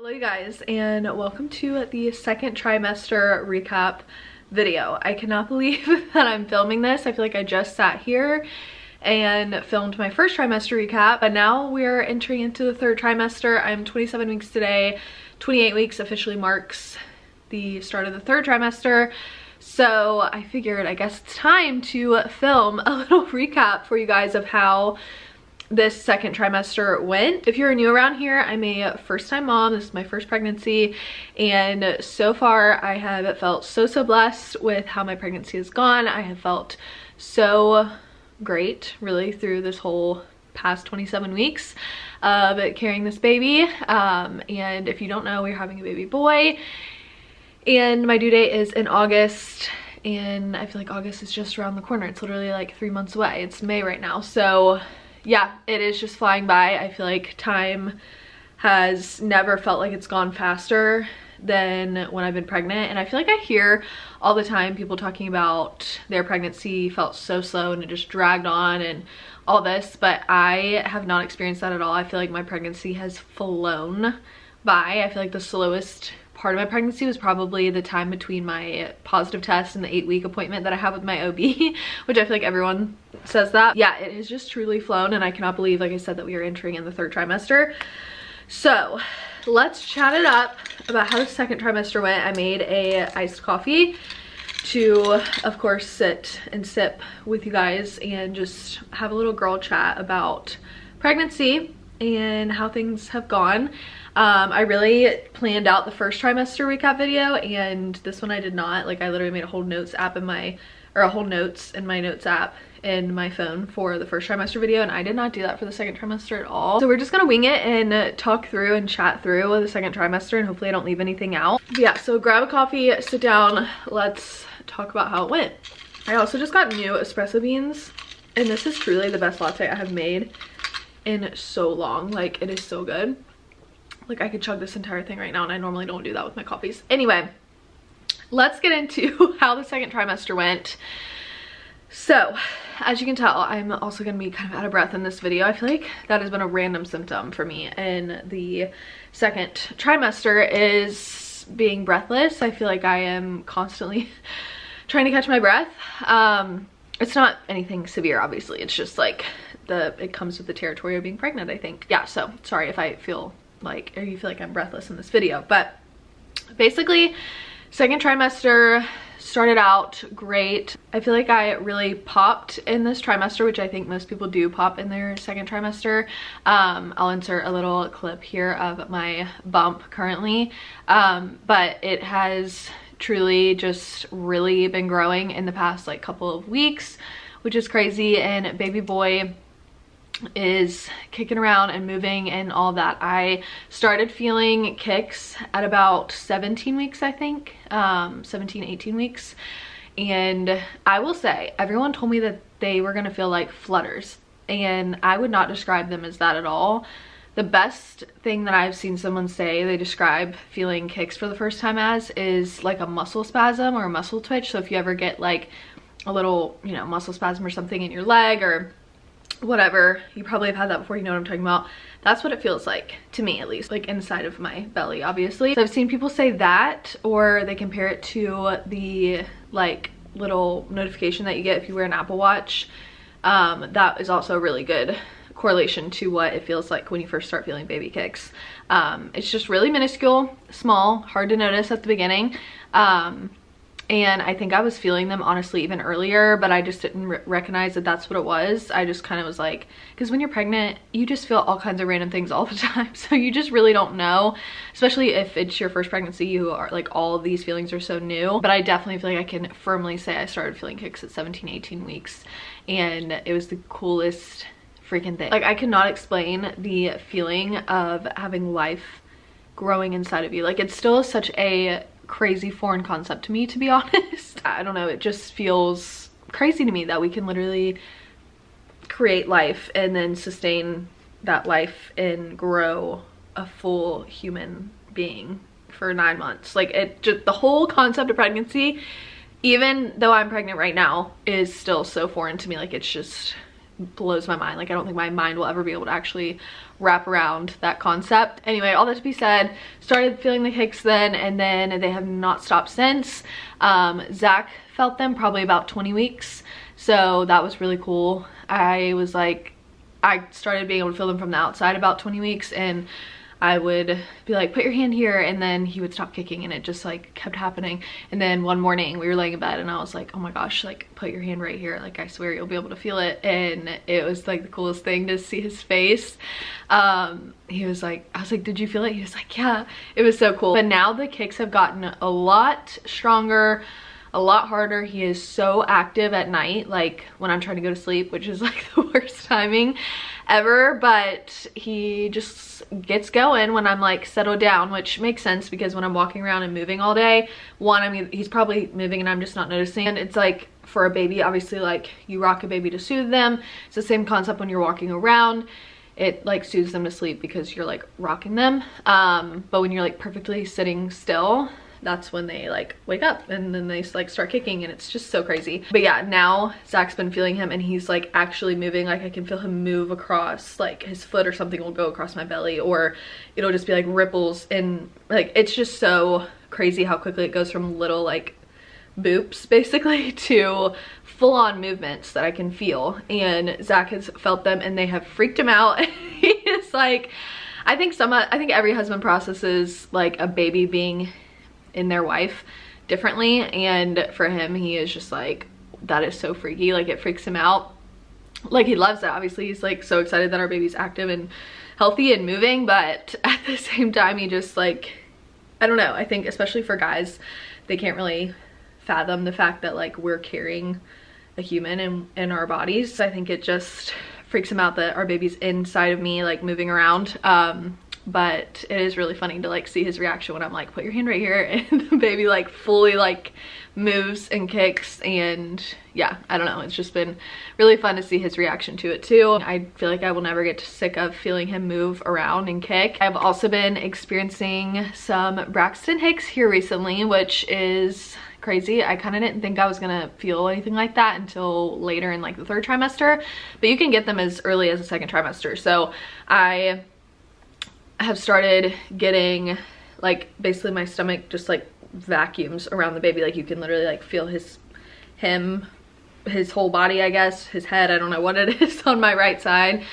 Hello you guys, and welcome to the second trimester recap video. I cannot believe that I'm filming this. I feel like I just sat here and filmed my first trimester recap, but now we're entering into the third trimester. I'm 27 weeks today. 28 weeks officially marks the start of the third trimester. So I figured, I guess it's time to film a little recap for you guys of how this second trimester went. If you're new around here, I'm a first-time mom. This is my first pregnancy, and so far I have felt so blessed with how my pregnancy has gone. I have felt so great really through this whole past 27 weeks of carrying this baby. And if you don't know, we're having a baby boy, and my due date is in August, and I feel like August is just around the corner. It's literally like 3 months away. It's May right now, so yeah, it is just flying by. I feel like time has never felt like it's gone faster than when I've been pregnant, and I feel like I hear all the time people talking about their pregnancy felt so slow and it just dragged on and all this, but I have not experienced that at all. I feel like my pregnancy has flown by. I feel like the slowest part of my pregnancy was probably the time between my positive test and the 8-week appointment that I have with my OB, which I feel like everyone says that. Yeah, it has just truly flown, and I cannot believe, like I said, that we are entering in the third trimester. So let's chat it up about how the second trimester went. I made a iced coffee to, of course, sit and sip with you guys and just have a little girl chat about pregnancy and how things have gone. I really planned out the first trimester recap video, and this one I did not. Like, I literally made a whole notes app in my, or a whole notes in my notes app in my phone for the first trimester video, and I did not do that for the second trimester at all. So we're just gonna wing it and talk through and chat through the second trimester, and hopefully I don't leave anything out. But yeah, so grab a coffee, sit down, let's talk about how it went. I also just got new espresso beans, and this is truly the best latte I have made in so long. Like, it is so good. Like, I could chug this entire thing right now, and I normally don't do that with my coffees. Anyway, let's get into how the second trimester went. So, as you can tell, I'm also going to be kind of out of breath in this video. I feel like that has been a random symptom for me in the second trimester, is being breathless. I feel like I am constantly trying to catch my breath. It's not anything severe, obviously. It's just like it comes with the territory of being pregnant, I think. Yeah, so sorry if I feel like, or you feel like I'm breathless in this video, but basically second trimester started out great. I feel like I really popped in this trimester, which I think most people do pop in their second trimester. I'll insert a little clip here of my bump currently, but it has truly just really been growing in the past like couple of weeks, which is crazy, and baby boy is kicking around and moving and all that. I started feeling kicks at about 17 weeks, I think, 17, 18 weeks. And I will say, everyone told me that they were gonna feel like flutters, and I would not describe them as that at all. The best thing that I've seen someone say they describe feeling kicks for the first time as is like a muscle spasm or a muscle twitch. So if you ever get like a little, you know, muscle spasm or something in your leg or whatever, you probably have had that before, you know what I'm talking about. That's what it feels like to me, at least, like inside of my belly, obviously. So I've seen people say that, or they compare it to the like little notification that you get if you wear an Apple Watch. That is also a really good correlation to what it feels like when you first start feeling baby kicks. It's just really minuscule, small, hard to notice at the beginning. And I think I was feeling them honestly even earlier, but I just didn't recognize that that's what it was. I just kind of was like, because when you're pregnant, you just feel all kinds of random things all the time. So you just really don't know, especially if it's your first pregnancy. You are like, all of these feelings are so new. But I definitely feel like I can firmly say I started feeling kicks at 17, 18 weeks. And it was the coolest freaking thing. Like, I cannot explain the feeling of having life growing inside of you. Like, it's still such a crazy foreign concept to me, to be honest. I don't know, it just feels crazy to me that we can literally create life and then sustain that life and grow a full human being for 9 months. Like, it just, the whole concept of pregnancy, even though I'm pregnant right now, is still so foreign to me. Like, it's just blows my mind. Like, I don't think my mind will ever be able to actually wrap around that concept. Anyway, all that to be said, started feeling the kicks then, and then they have not stopped since. Zach felt them probably about 20 weeks, so that was really cool. I started being able to feel them from the outside about 20 weeks, and I would be like, put your hand here, and then he would stop kicking, and it just like kept happening. And then one morning we were laying in bed and I was like, oh my gosh, like put your hand right here, like I swear you'll be able to feel it. And it was like the coolest thing to see his face. He was like, I was like, did you feel it? He was like, yeah. It was so cool. But now the kicks have gotten a lot stronger, a lot harder. He is so active at night, like when I'm trying to go to sleep, which is like the worst timing ever, but he just gets going when I'm like settled down, which makes sense because when I'm walking around and moving all day, I mean, he's probably moving and I'm just not noticing. And it's like, for a baby, obviously, like you rock a baby to soothe them. It's the same concept when you're walking around. It like soothes them to sleep because you're like rocking them. But when you're like perfectly sitting still, that's when they like wake up and then they like start kicking, and it's just so crazy. But yeah, now Zach's been feeling him and he's like actually moving. Like I can feel him move across, like his foot or something will go across my belly, or it'll just be like ripples, and like it's just so crazy how quickly it goes from little like boops basically to full-on movements that I can feel. And Zach has felt them and they have freaked him out. He is like, I think every husband processes like a baby being in their wife differently, and for him, he is just like, that is so freaky. Like it freaks him out. Like he loves it, obviously. He's like so excited that our baby's active and healthy and moving, but at the same time, he just like, I don't know, I think especially for guys, they can't really fathom the fact that like we're carrying a human in our bodies. I think it just freaks him out that our baby's inside of me, like moving around. But it is really funny to like see his reaction when I'm like, put your hand right here, and the baby like fully like moves and kicks. And yeah, I don't know, it's just been really fun to see his reaction to it too. I feel like I will never get sick of feeling him move around and kick. I've also been experiencing some Braxton Hicks here recently, which is crazy. I kind of didn't think I was gonna feel anything like that until later in like the 3rd trimester, but you can get them as early as the 2nd trimester. So I have started getting like basically my stomach just like vacuums around the baby. Like you can literally like feel his whole body, I guess, his head, I don't know what it is, on my right side,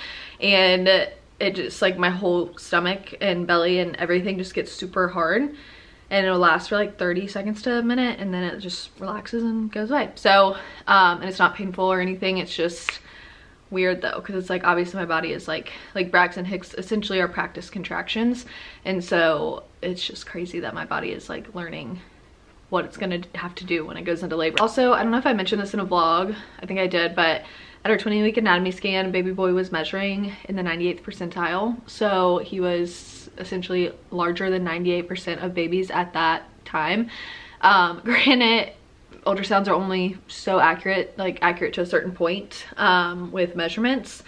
and it just like my whole stomach and belly and everything just gets super hard, and it'll last for like 30 seconds to a minute, and then it just relaxes and goes away. So and it's not painful or anything, it's just weird though, because it's like obviously my body is like Braxton Hicks essentially are practice contractions, and so it's just crazy that my body is like learning what it's gonna have to do when it goes into labor. Also, I don't know if I mentioned this in a vlog, I think I did, but at our 20-week anatomy scan, baby boy was measuring in the 98th percentile. So he was essentially larger than 98% of babies at that time. Granted, ultrasounds are only so accurate, like accurate to a certain point with measurements,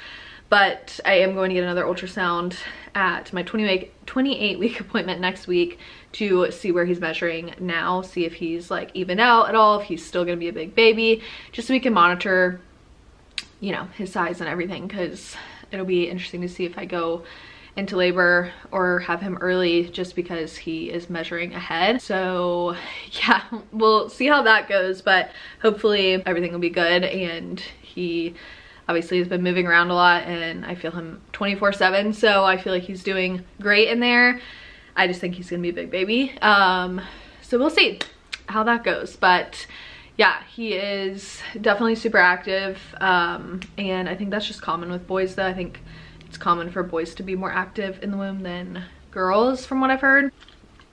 but I am going to get another ultrasound at my 28-week appointment next week to see where he's measuring now, see if he's like evened out at all, if he's still gonna be a big baby, just so we can monitor, you know, his size and everything, because it'll be interesting to see if I go into labor or have him early, just because he is measuring ahead. So yeah, we'll see how that goes, but hopefully everything will be good. And he obviously has been moving around a lot, and I feel him 24/7, so I feel like he's doing great in there. I just think he's gonna be a big baby. So we'll see how that goes, but yeah, he is definitely super active, and I think that's just common with boys though. I think it's common for boys to be more active in the womb than girls, from what I've heard.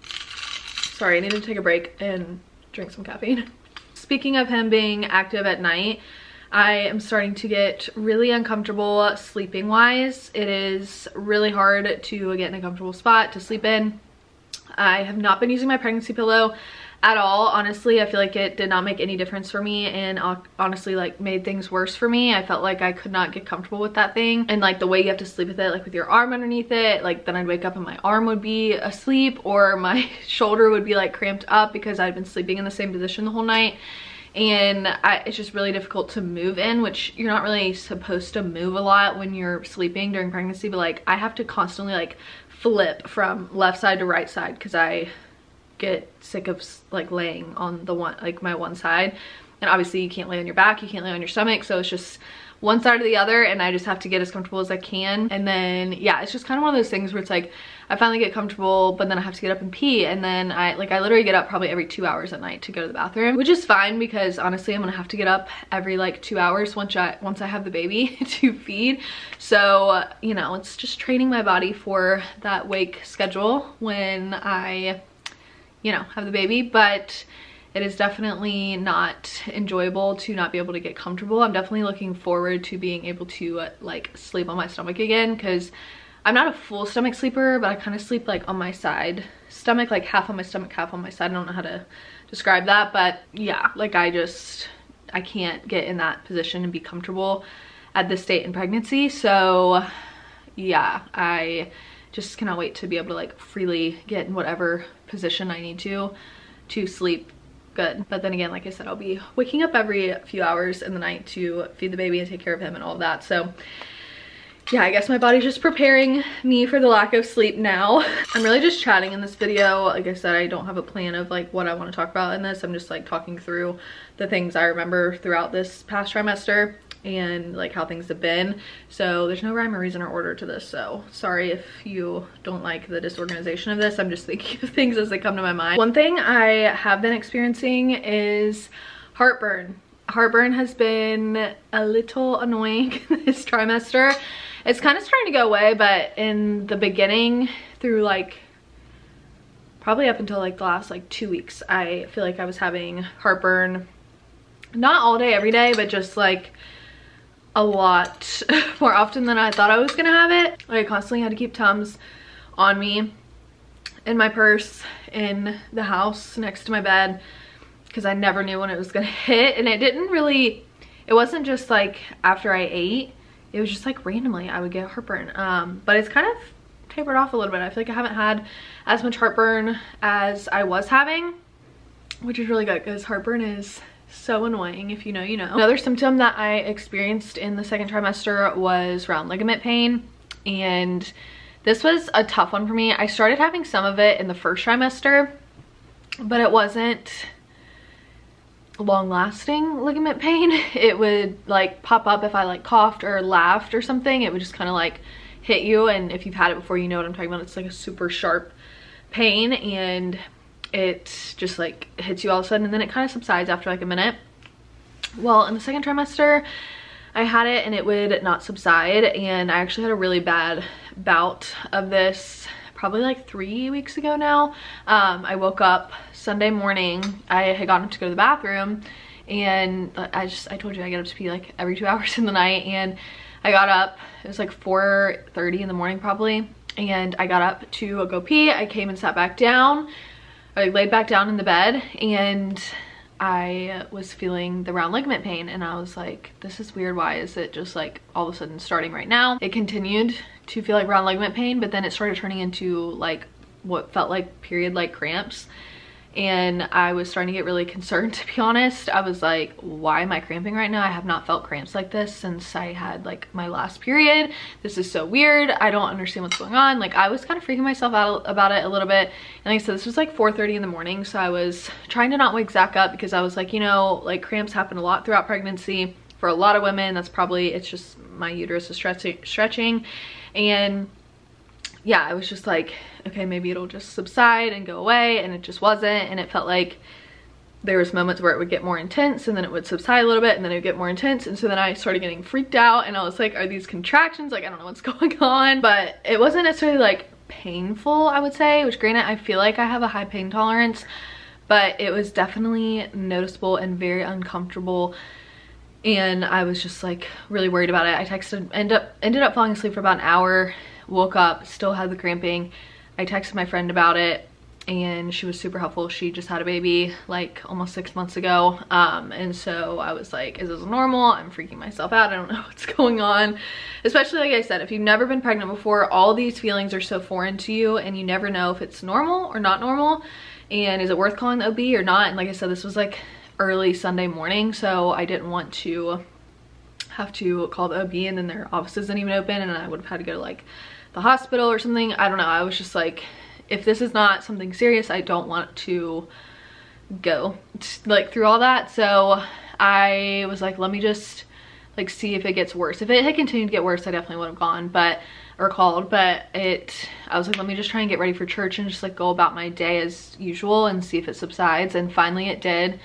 Sorry, I need to take a break and drink some caffeine. Speaking of him being active at night, I am starting to get really uncomfortable sleeping wise. It is really hard to get in a comfortable spot to sleep in. I have not been using my pregnancy pillow at all. Honestly, I feel like it did not make any difference for me, and honestly like made things worse for me. I felt like I could not get comfortable with that thing, and like the way you have to sleep with it, like with your arm underneath it, like then I'd wake up and my arm would be asleep, or my shoulder would be like cramped up because I'd been sleeping in the same position the whole night. and it's just really difficult to move in, which you're not really supposed to move a lot when you're sleeping during pregnancy, but like I have to constantly like flip from left side to right side because I get sick of like laying on the one, like my one side. And obviously you can't lay on your back, you can't lay on your stomach, so it's just one side or the other, and I just have to get as comfortable as I can. And then yeah, it's just kind of one of those things where it's like I finally get comfortable, but then I have to get up and pee, and then I literally get up probably every 2 hours at night to go to the bathroom, which is fine because honestly I'm gonna have to get up every like 2 hours once I have the baby to feed. So you know, it's just training my body for that wake schedule when I, you know, have the baby. But it is definitely not enjoyable to not be able to get comfortable. I'm definitely looking forward to being able to like sleep on my stomach again, because I'm not a full stomach sleeper, but I kind of sleep like on my side stomach, like half on my stomach, half on my side. I don't know how to describe that, but yeah, like I can't get in that position and be comfortable at this state in pregnancy. So yeah, I just cannot wait to be able to like freely get in whatever position I need to sleep good. But then again, like I said, I'll be waking up every few hours in the night to feed the baby and take care of him and all of that. So yeah, I guess my body's just preparing me for the lack of sleep now. I'm really just chatting in this video. Like I said, I don't have a plan of like what I want to talk about in this. I'm just like talking through the things I remember throughout this past trimester and like how things have been. So there's no rhyme or reason or order to this, so sorry if you don't like the disorganization of this. I'm just thinking of things as they come to my mind. One thing I have been experiencing is heartburn. Heartburn has been a little annoying this trimester. It's kind of starting to go away, but in the beginning, through like probably up until like the last like 2 weeks, I feel like I was having heartburn, not all day every day, but just like a lot more often than I thought I was gonna have it. I constantly had to keep Tums on me, in my purse, in the house next to my bed, because I never knew when it was gonna hit. And it wasn't just like after I ate, it was just like randomly I would get heartburn. But it's kind of tapered off a little bit. I feel like I haven't had as much heartburn as I was having, which is really good because heartburn is so annoying. If you know, you know. Another symptom that I experienced in the second trimester was round ligament pain, and this was a tough one for me. I started having some of it in the first trimester, but it wasn't long-lasting ligament pain. It would like pop up if I like coughed or laughed or something. It would just kind of like hit you, and if you've had it before, you know what I'm talking about. It's like a super sharp pain, and it just like hits you all of a sudden, and then it kind of subsides after like a minute. Well, in the second trimester I had it and it would not subside, and I actually had a really bad bout of this probably like 3 weeks ago now. I woke up Sunday morning, I had gotten up to go to the bathroom, and I told you I get up to pee like every 2 hours in the night, and I got up, it was like 4:30 in the morning probably, and I got up to go pee. I came and sat back down, I laid back down in the bed, and I was feeling the round ligament pain, and I was like, this is weird. Why is it just like all of a sudden starting right now? It continued to feel like round ligament pain, but then it started turning into like what felt like period-like cramps, and I was starting to get really concerned, to be honest. I was like, why am I cramping right now? I have not felt cramps like this since I had like my last period. This is so weird. I don't understand what's going on. Like, I was kind of freaking myself out about it a little bit. And like I said, this was like 4:30 in the morning, so I was trying to not wake Zach up, because I was like, you know, like cramps happen a lot throughout pregnancy for a lot of women. That's probably, it's just my uterus is stretching. And yeah, I was just like, okay, maybe it'll just subside and go away, and it just wasn't. And it felt like there was moments where it would get more intense, and then it would subside a little bit, and then it would get more intense. And so then I started getting freaked out, and I was like, are these contractions? Like, I don't know what's going on. But it wasn't necessarily like painful, I would say, which granted, I feel like I have a high pain tolerance, but it was definitely noticeable and very uncomfortable. And I was just like really worried about it. I texted, ended up falling asleep for about an hour, woke up, still had the cramping. I texted my friend about it, and she was super helpful. She just had a baby like almost 6 months ago. And so I was like, is this normal? I'm freaking myself out. I don't know what's going on. Especially, like I said, if you've never been pregnant before, all these feelings are so foreign to you, and you never know if it's normal or not normal. And is it worth calling the OB or not? And like I said, this was like early Sunday morning, so I didn't want to have to call the OB and then their office isn't even open and I would have had to go to like the hospital or something. I don't know. I was just like, if this is not something serious, I don't want to go like through all that. So I was like, let me just like see if it gets worse. If it had continued to get worse, I definitely would have gone, or called, but I was like, let me just try and get ready for church and just like go about my day as usual and see if it subsides. And finally it did,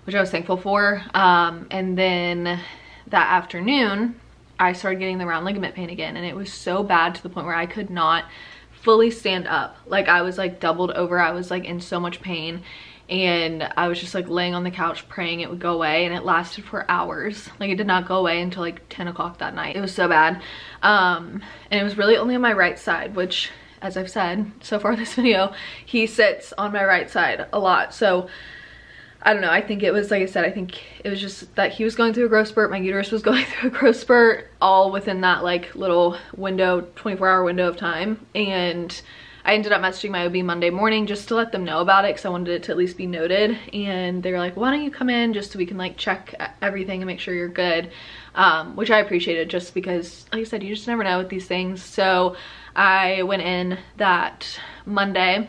which I was thankful for. And then that afternoon I started getting the round ligament pain again, and it was so bad to the point where I could not fully stand up. Like I was like doubled over. I was like in so much pain, and I was just like laying on the couch praying it would go away, and it lasted for hours. Like it did not go away until like 10 o'clock that night. It was so bad. And it was really only on my right side, which, as I've said so far in this video, he sits on my right side a lot. So I don't know, I think it was, like I said, I think it was just that he was going through a growth spurt, my uterus was going through a growth spurt, all within that like little window, 24-hour window of time. And I ended up messaging my OB Monday morning just to let them know about it, because I wanted it to at least be noted. And they were like, why don't you come in just so we can like check everything and make sure you're good, which I appreciated, just because, like I said, you just never know with these things. So I went in that Monday.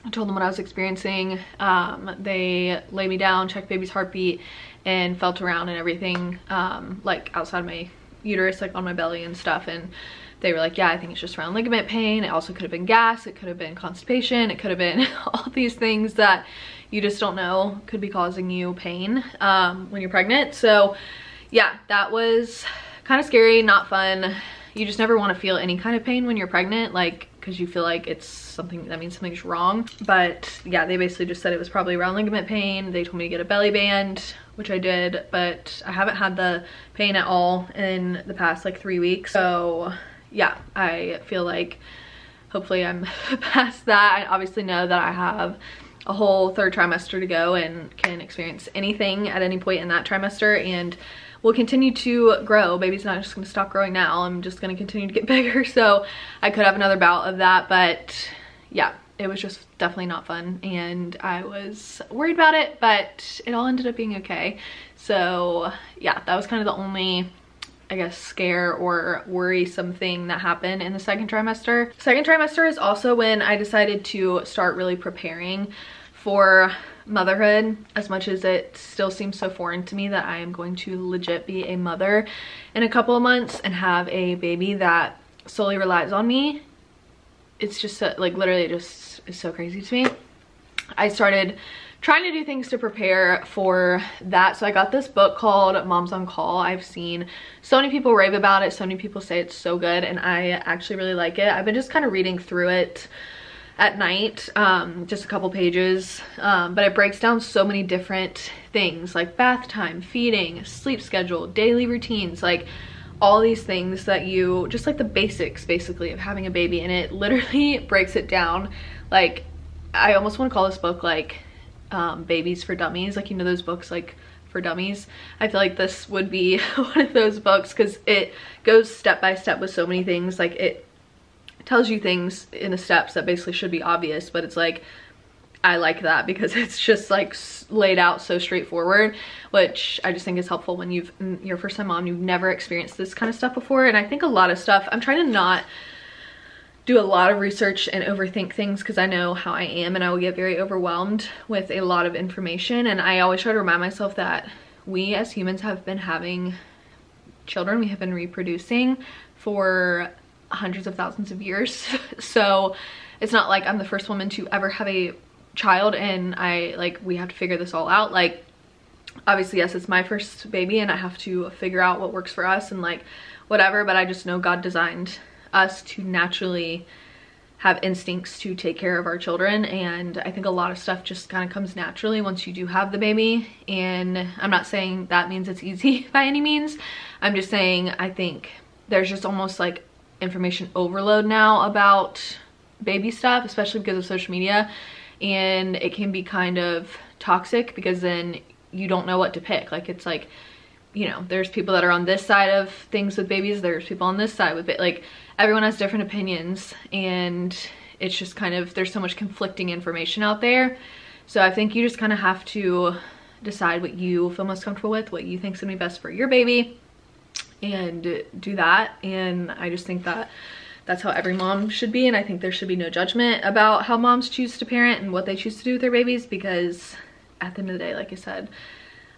I told them what I was experiencing. They laid me down, checked baby's heartbeat, and felt around and everything, like outside my uterus, like on my belly and stuff. And they were like, yeah, I think it's just round ligament pain. It also could have been gas. It could have been constipation. It could have been all these things that you just don't know could be causing you pain when you're pregnant. So yeah, that was kind of scary, not fun. You just never want to feel any kind of pain when you're pregnant, like, because you feel like it's something, that means something's wrong. But yeah, they basically just said it was probably round ligament pain. They told me to get a belly band, which I did, but I haven't had the pain at all in the past like 3 weeks. So yeah, I feel like hopefully I'm past that. I obviously know that I have a whole 3rd trimester to go and can experience anything at any point in that trimester, and will continue to grow. Baby's not just gonna stop growing now. I'm just gonna continue to get bigger. So I could have another bout of that, but yeah, it was just definitely not fun. And I was worried about it, but it all ended up being okay. So yeah, that was kind of the only, I guess, scare or worrisome thing that happened in the 2nd trimester. 2nd trimester is also when I decided to start really preparing for motherhood, as much as it still seems so foreign to me that I am going to legit be a mother in a couple of months and have a baby that solely relies on me. It's just so, like, literally it just is so crazy to me. I started trying to do things to prepare for that. So I got this book called Moms on Call. I've seen so many people rave about it, so many people say it's so good, and I actually really like it. I've been just kind of reading through it at night, just a couple pages, but it breaks down so many different things, like bath time, feeding, sleep schedule, daily routines, like all these things that you just, like the basics basically of having a baby. And it literally breaks it down. Like, I almost want to call this book like Babies for Dummies, like, you know, those books like for dummies. I feel like this would be one of those books, because it goes step by step with so many things. Like, it tells you things in the steps that basically should be obvious, but it's like, I like that because it's just like laid out so straightforward, which I just think is helpful when you're a first time mom, you've never experienced this kind of stuff before. And I think a lot of stuff, I'm trying to not do a lot of research and overthink things, because I know how I am and I will get very overwhelmed with a lot of information. And I always try to remind myself that we as humans have been having children, we have been reproducing for hundreds of thousands of years. So it's not like I'm the first woman to ever have a child and we have to figure this all out. Like, obviously, yes, it's my first baby and I have to figure out what works for us and like whatever, but I just know God designed us to naturally have instincts to take care of our children, and I think a lot of stuff just kind of comes naturally once you do have the baby. And I'm not saying that means it's easy by any means. I'm just saying I think there's just almost like information overload now about baby stuff, especially because of social media, and it can be kind of toxic because then you don't know what to pick. Like, it's like, you know, there's people that are on this side of things with babies, there's people on this side with it. Like, everyone has different opinions, and it's just kind of, there's so much conflicting information out there. So I think you just kind of have to decide what you feel most comfortable with, what you think is gonna be best for your baby, and do that. And I just think that that's how every mom should be, and I think there should be no judgment about how moms choose to parent and what they choose to do with their babies, because at the end of the day, like I said,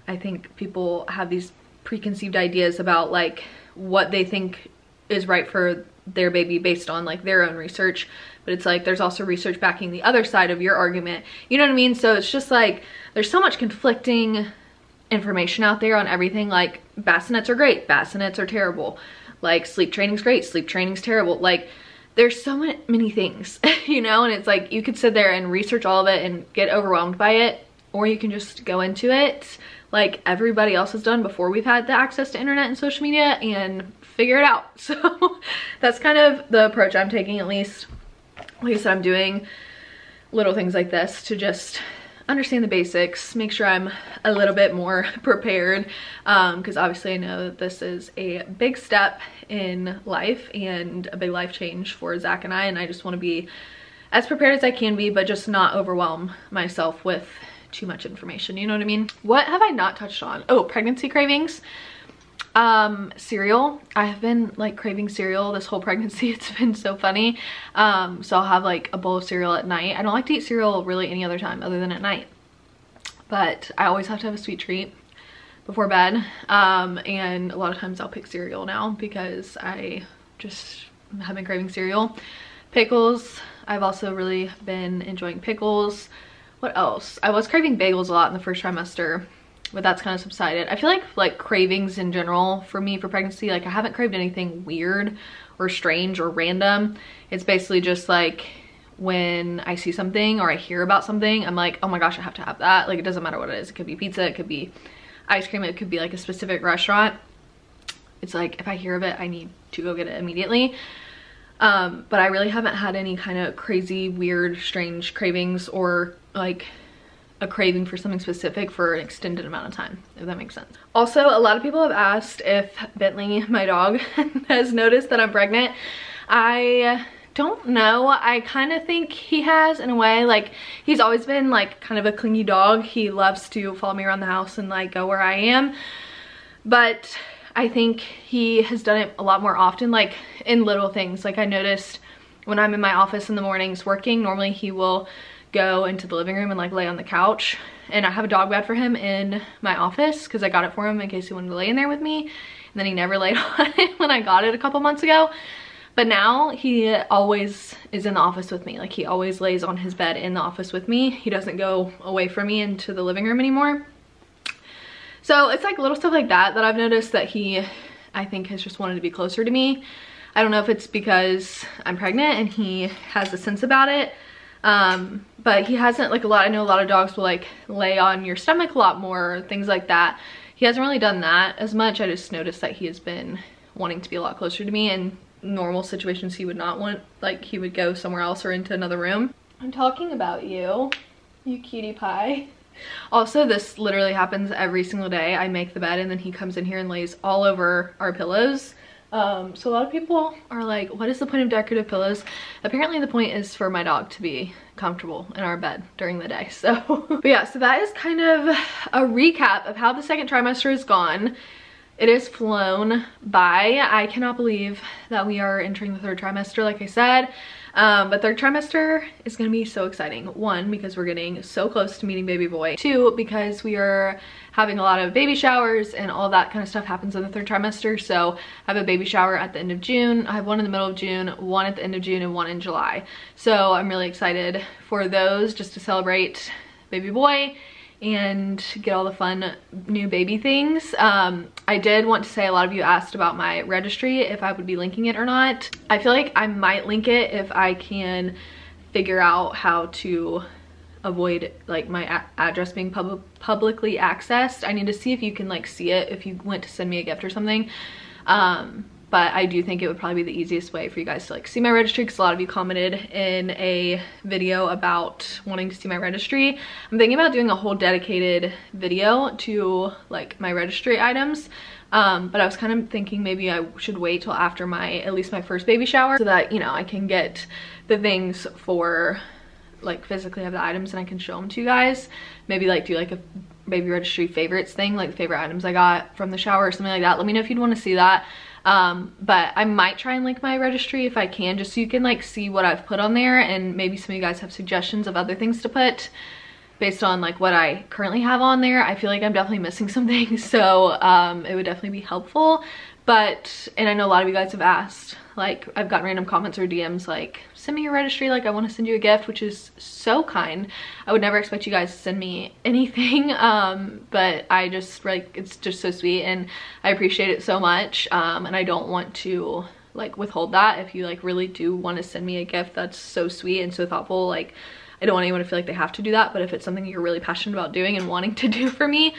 I think people have these preconceived ideas about like what they think is right for their baby based on like their own research, but it's like there's also research backing the other side of your argument, you know what I mean? So it's just like there's so much conflicting information out there on everything. Like bassinets are great, bassinets are terrible. Like sleep training's great, sleep training's terrible. Like there's so many things, you know, and it's like you could sit there and research all of it and get overwhelmed by it, or you can just go into it like everybody else has done before we've had the access to internet and social media and figure it out. So that's kind of the approach I'm taking, at least. Like I said, I'm doing little things like this to just understand the basics, make sure I'm a little bit more prepared, because obviously I know that this is a big step in life and a big life change for Zach and I just want to be as prepared as I can be, but just not overwhelm myself with too much information, you know what I mean? What have I not touched on? Oh, pregnancy cravings. Cereal. I have been like craving cereal this whole pregnancy. It's been so funny. So I'll have like a bowl of cereal at night. I don't like to eat cereal really any other time other than at night, but I always have to have a sweet treat before bed. And a lot of times I'll pick cereal now because I just have been craving cereal. Pickles. I've also really been enjoying pickles. What else? I was craving bagels a lot in the first trimester, but that's kind of subsided. I feel like cravings in general for me for pregnancy, like I haven't craved anything weird or strange or random. It's basically just like when I see something or I hear about something, I'm like, oh my gosh, I have to have that. Like it doesn't matter what it is. It could be pizza, it could be ice cream, it could be like a specific restaurant. It's like if I hear of it, I need to go get it immediately. But I really haven't had any kind of crazy, weird, strange cravings or like a craving for something specific for an extended amount of time, if that makes sense. Also, a lot of people have asked if Bentley, my dog, has noticed that I'm pregnant. I don't know. I kind of think he has in a way. Like he's always been like kind of a clingy dog. He loves to follow me around the house and like go where I am. But I think he has done it a lot more often, like in little things. Like I noticed when I'm in my office in the mornings working, normally he will go into the living room and like lay on the couch, and I have a dog bed for him in my office because I got it for him in case he wanted to lay in there with me, and then he never laid on it when I got it a couple months ago. But now he always is in the office with me. Like he always lays on his bed in the office with me. He doesn't go away from me into the living room anymore. So it's like little stuff like that that I've noticed that he, I think, has just wanted to be closer to me. I don't know if it's because I'm pregnant and he has a sense about it. But he hasn't, like I know a lot of dogs will like lay on your stomach a lot more, things like that. He hasn't really done that as much. I just noticed that he has been wanting to be a lot closer to me. In normal situations he would not want, like he would go somewhere else or into another room. I'm talking about you, you cutie pie. Also, this literally happens every single day. I make the bed and then he comes in here and lays all over our pillows. So a lot of people are like, what is the point of decorative pillows? Apparently the point is for my dog to be comfortable in our bed during the day. So but yeah, so that is kind of a recap of how the second trimester has gone. It has flown by. I cannot believe that we are entering the third trimester, like I said. But third trimester is gonna be so exciting. One, because we're getting so close to meeting baby boy. Two, because we are having a lot of baby showers and all that kind of stuff happens in the third trimester. So I have a baby shower at the end of June. I have one in the middle of June, one at the end of June, and one in July. So I'm really excited for those, just to celebrate baby boy and get all the fun new baby things. I did want to say, a lot of you asked about my registry, if I would be linking it or not. I feel like I might link it if I can figure out how to avoid like my address being publicly accessed. I need to see if you can like see it if you went to send me a gift or something. But I do think it would probably be the easiest way for you guys to like see my registry, because a lot of you commented in a video about wanting to see my registry. I'm thinking about doing a whole dedicated video to like my registry items. But I was kind of thinking maybe I should wait till after at least my first baby shower, so that, you know, I can get the things for like physically have the items and I can show them to you guys. Maybe like do like a baby registry favorites thing, like the favorite items I got from the shower or something like that. Let me know if you'd want to see that. But I might try and link my registry if I can, just so you can like see what I've put on there, and maybe some of you guys have suggestions of other things to put based on like what I currently have on there. I feel like I'm definitely missing some things, so it would definitely be helpful. But, and I know a lot of you guys have asked, like I've gotten random comments or DMs like, send me your registry, like I want to send you a gift, which is so kind. I would never expect you guys to send me anything, but I just like, it's just so sweet and I appreciate it so much, and I don't want to like withhold that. If you like really do want to send me a gift, that's so sweet and so thoughtful. Like I don't want anyone to feel like they have to do that, but if it's something you're really passionate about doing and wanting to do for me,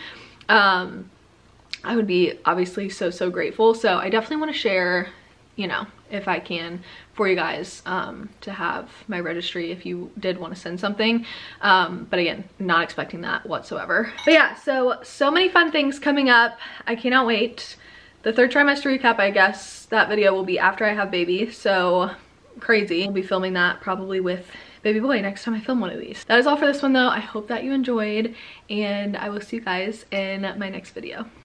I would be obviously so grateful. So I definitely want to share, you know, if I can, for you guys, to have my registry if you did want to send something. But again, not expecting that whatsoever. But yeah, so many fun things coming up. I cannot wait. The third trimester recap, I guess that video will be after I have baby, so crazy. I'll be filming that probably with baby boy next time I film one of these. That is all for this one though. I hope that you enjoyed, and I will see you guys in my next video.